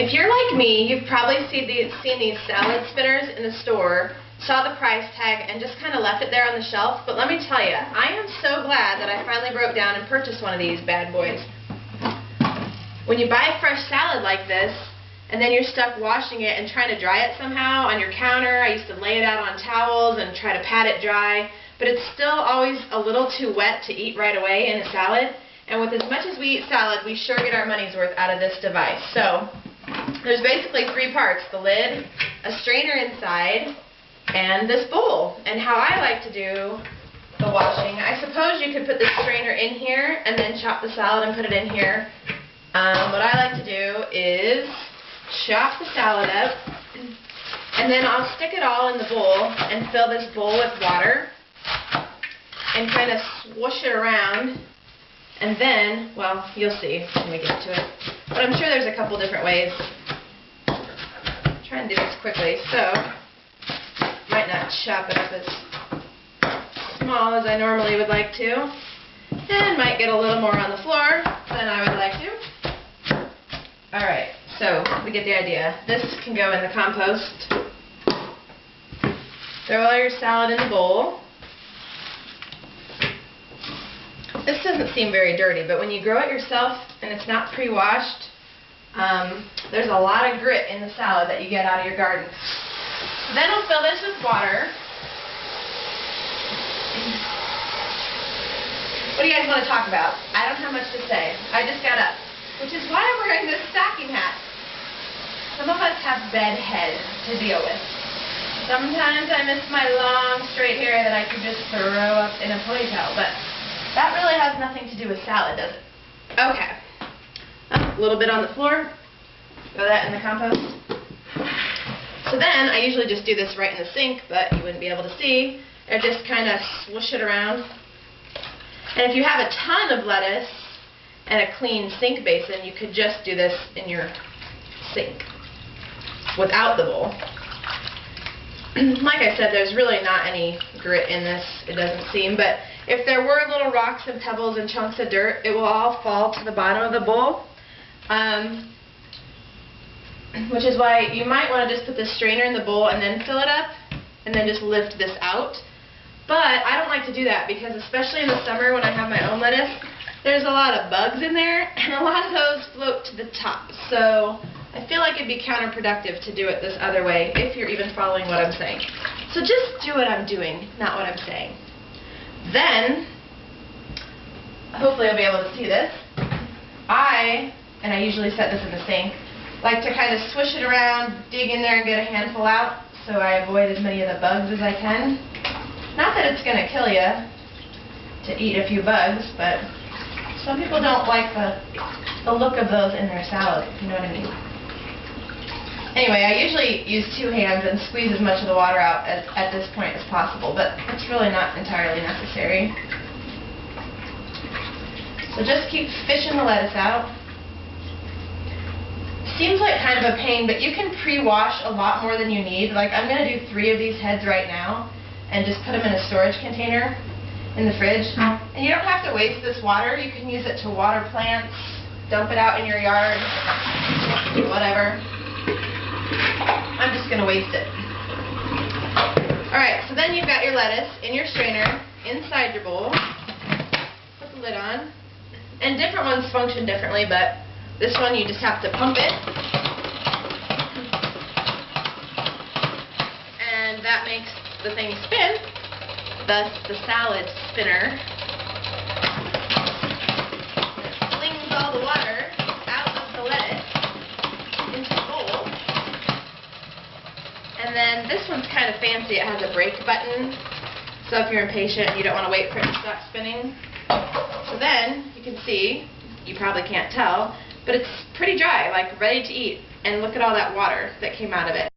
If you're like me, you've probably seen these salad spinners in the store, saw the price tag, and just kind of left it there on the shelf. But let me tell you, I am so glad that I finally broke down and purchased one of these bad boys. When you buy fresh salad like this, and then you're stuck washing it and trying to dry it somehow on your counter, I used to lay it out on towels and try to pat it dry, but it's still always a little too wet to eat right away in a salad. And with as much as we eat salad, we sure get our money's worth out of this device. So there's basically three parts: the lid, a strainer inside, and this bowl. And how I like to do the washing, I suppose you could put the strainer in here and then chop the salad and put it in here. What I like to do is chop the salad up, and then I'll stick it all in the bowl and fill this bowl with water and kind of swoosh it around. And then, well, you'll see when we get to it. But I'm sure there's a couple different ways. I'm trying to do this quickly, so might not chop it up as small as I normally would like to. And might get a little more on the floor than I would like to. Alright, so we get the idea. This can go in the compost. Throw all your salad in the bowl. This doesn't seem very dirty, but when you grow it yourself and it's not pre-washed, there's a lot of grit in the salad that you get out of your garden. Then I'll fill this with water. What do you guys want to talk about? I don't have much to say. I just got up, which is why I'm wearing this stocking hat. Some of us have bed heads to deal with. Sometimes I miss my long straight hair that I could just throw up in a ponytail, but that really has nothing to do with salad, does it? Okay. A little bit on the floor. Throw that in the compost. So then, I usually just do this right in the sink, but you wouldn't be able to see. I just kind of swoosh it around. And if you have a ton of lettuce and a clean sink basin, you could just do this in your sink without the bowl. Like I said, there's really not any grit in this, it doesn't seem, but if there were little rocks and pebbles and chunks of dirt, it will all fall to the bottom of the bowl, which is why you might want to just put the strainer in the bowl and then fill it up, and then just lift this out. But I don't like to do that because, especially in the summer when I have my own lettuce, there's a lot of bugs in there, and a lot of those float to the top. So I feel like it'd be counterproductive to do it this other way, if you're even following what I'm saying. So just do what I'm doing, not what I'm saying. Then, hopefully you'll be able to see this, and I usually set this in the sink, like to kind of swish it around, dig in there and get a handful out, so I avoid as many of the bugs as I can. Not that it's going to kill you to eat a few bugs, but some people don't like the look of those in their salad, if you know what I mean. Anyway, I usually use two hands and squeeze as much of the water out at this point as possible, but it's really not entirely necessary. So just keep fishing the lettuce out. Seems like kind of a pain, but you can pre-wash a lot more than you need. Like, I'm going to do 3 of these heads right now and just put them in a storage container in the fridge. And you don't have to waste this water. You can use it to water plants, dump it out in your yard, whatever. I'm just going to waste it. Alright, so then you've got your lettuce in your strainer, inside your bowl. Put the lid on. And different ones function differently, but this one you just have to pump it. And that makes the thing spin, thus the salad spinner. It flings all the water out of the lettuce into the bowl. And then this one's kind of fancy. It has a brake button, so if you're impatient and you don't want to wait for it to stop spinning. So then, you can see, you probably can't tell, but it's pretty dry, like ready to eat. And look at all that water that came out of it.